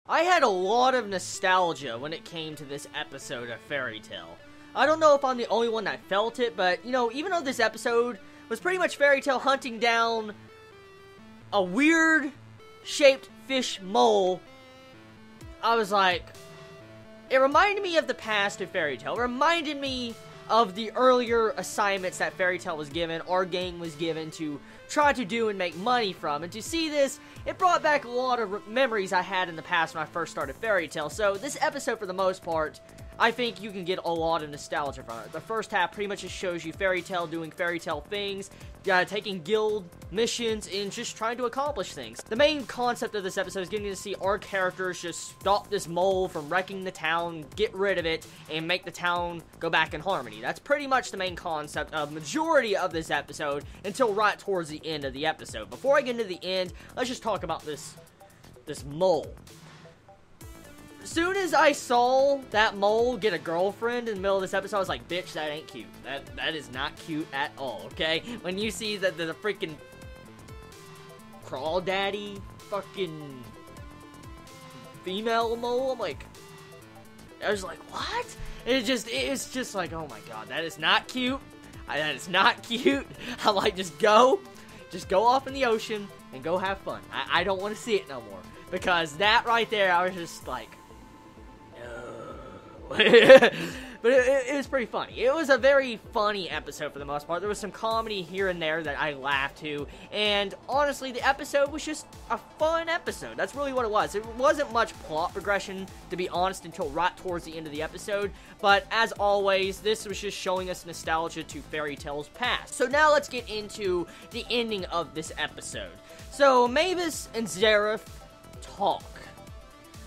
I had a lot of nostalgia when it came to this episode of Fairy Tail. I don't know if I'm the only one that felt it, but, you know, even though this episode was pretty much Fairy Tail hunting down a weird-shaped fish mole, I was like, it reminded me of the past of Fairy Tail. It reminded me of the earlier assignments that Fairy Tail was given, our gang was given to try to do and make money from. And to see this, it brought back a lot of memories I had in the past when I first started Fairy Tail. So this episode, for the most part, I think you can get a lot of nostalgia from it. The first half pretty much just shows you Fairy Tail doing Fairy Tail things, taking guild missions, and just trying to accomplish things. The main concept of this episode is getting to see our characters just stop this mole from wrecking the town, get rid of it, and make the town go back in harmony. That's pretty much the main concept of majority of this episode until right towards the end of the episode. Before I get into the end, let's just talk about this mole. As soon as I saw that mole get a girlfriend in the middle of this episode, I was like, bitch, that ain't cute. That is not cute at all, okay? When you see that the freaking crawdaddy fucking female mole, I'm like, I was like, what? It's just like, oh my god, that is not cute. That is not cute. I'm like, just go off in the ocean and go have fun. I don't want to see it no more. Because that right there, I was just like, but it was pretty funny. It was a very funny episode for the most part. There was some comedy here and there that I laughed to, and honestly, the episode was just a fun episode. That's really what it was. It wasn't much plot progression, to be honest, until right towards the end of the episode, but as always, this was just showing us nostalgia to Fairy Tail's past. So now let's get into the ending of this episode. So Mavis and Zeref talk.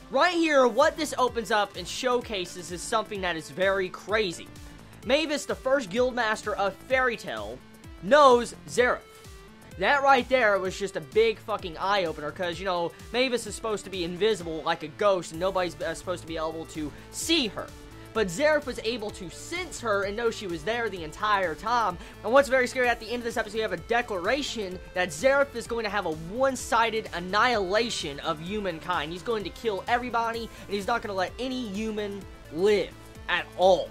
Right here, what this opens up and showcases is something that is very crazy. Mavis, the first guildmaster of Fairy Tail, knows Zeref. That right there was just a big fucking eye-opener, because, you know, Mavis is supposed to be invisible like a ghost, and nobody's supposed to be able to see her. But Zeref was able to sense her and know she was there the entire time. And what's very scary, at the end of this episode, you have a declaration that Zeref is going to have a one-sided annihilation of humankind. He's going to kill everybody, and he's not going to let any human live at all.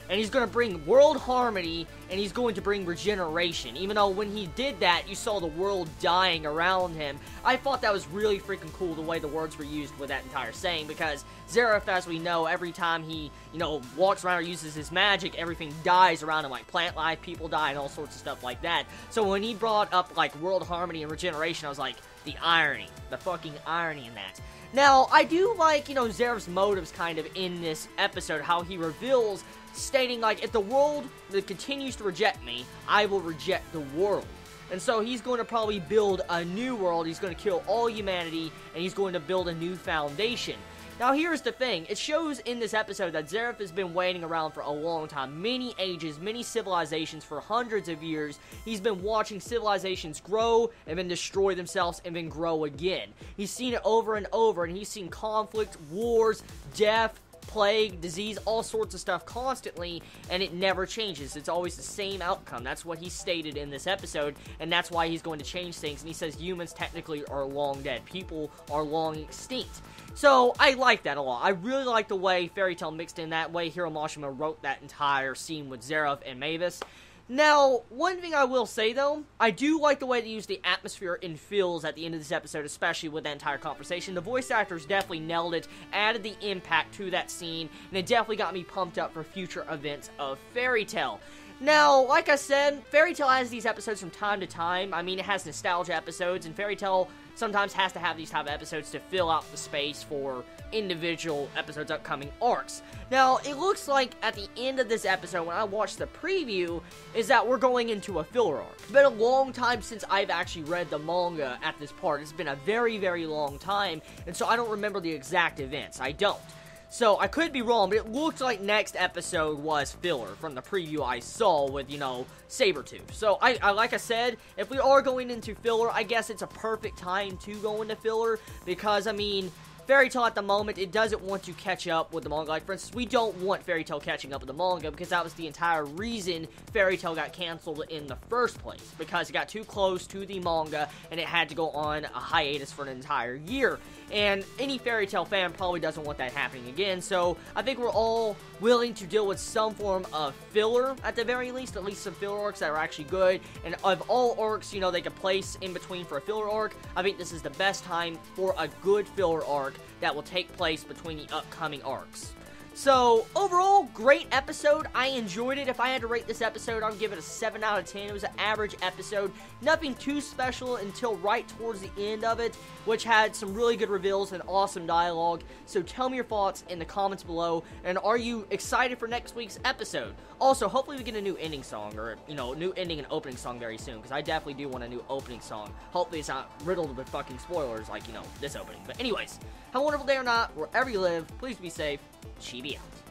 And he's going to bring world harmony, and he's going to bring regeneration. Even though when he did that, you saw the world dying around him. I thought that was really freaking cool, the way the words were used with that entire saying, because Zeref, as we know, every time he, you know, walks around or uses his magic, everything dies around him, like plant life, people die, and all sorts of stuff like that. So when he brought up, like, world harmony and regeneration, I was like, the irony, the fucking irony in that. Now, I do like, you know, Zeref's motives kind of in this episode, how he reveals, stating, like, if the world that continues to reject me, I will reject the world. And so he's going to probably build a new world, he's going to kill all humanity, and he's going to build a new foundation. Now, here's the thing. It shows in this episode that Zeref has been waiting around for a long time. Many ages, many civilizations for hundreds of years. He's been watching civilizations grow and then destroy themselves and then grow again. He's seen it over and over, and he's seen conflict, wars, death, plague, disease, all sorts of stuff constantly, and it never changes. It's always the same outcome. That's what he stated in this episode, and that's why he's going to change things. And he says humans technically are long dead. People are long extinct. So, I like that a lot. I really like the way Fairy Tail mixed in that way. Hiro Mashima wrote that entire scene with Zeref and Mavis. Now, one thing I will say, though, I do like the way they use the atmosphere and feels at the end of this episode, especially with that entire conversation. The voice actors definitely nailed it, added the impact to that scene, and it definitely got me pumped up for future events of Fairy Tail. Now, like I said, Fairy Tail has these episodes from time to time. I mean, it has nostalgia episodes, and Fairy Tail sometimes has to have these type of episodes to fill out the space for individual episodes' upcoming arcs. Now, it looks like at the end of this episode, when I watched the preview, is that we're going into a filler arc. It's been a long time since I've actually read the manga at this part. It's been a very, very long time, and so I don't remember the exact events. I don't. So, I could be wrong, but it looked like next episode was filler from the preview I saw with, you know, Sabretooth. So, like I said, if we are going into filler, I guess it's a perfect time to go into filler, because, I mean, Fairy Tail at the moment, it doesn't want to catch up with the manga. Like, for instance, we don't want Fairy Tail catching up with the manga because that was the entire reason Fairy Tail got canceled in the first place, because it got too close to the manga and it had to go on a hiatus for an entire year. And any Fairy Tail fan probably doesn't want that happening again, so I think we're all willing to deal with some form of filler, at the very least, at least some filler arcs that are actually good. And of all arcs, you know, they could place in between for a filler arc, I think this is the best time for a good filler arc that will take place between the upcoming arcs. So, overall, great episode. I enjoyed it. If I had to rate this episode, I'd give it a 7 out of 10. It was an average episode. Nothing too special until right towards the end of it, which had some really good reveals and awesome dialogue. So tell me your thoughts in the comments below, and are you excited for next week's episode? Also, hopefully we get a new ending song, or, you know, new ending and opening song very soon, because I definitely do want a new opening song. Hopefully it's not riddled with fucking spoilers like, you know, this opening. But anyways, have a wonderful day or not, wherever you live, please be safe. Chibi out.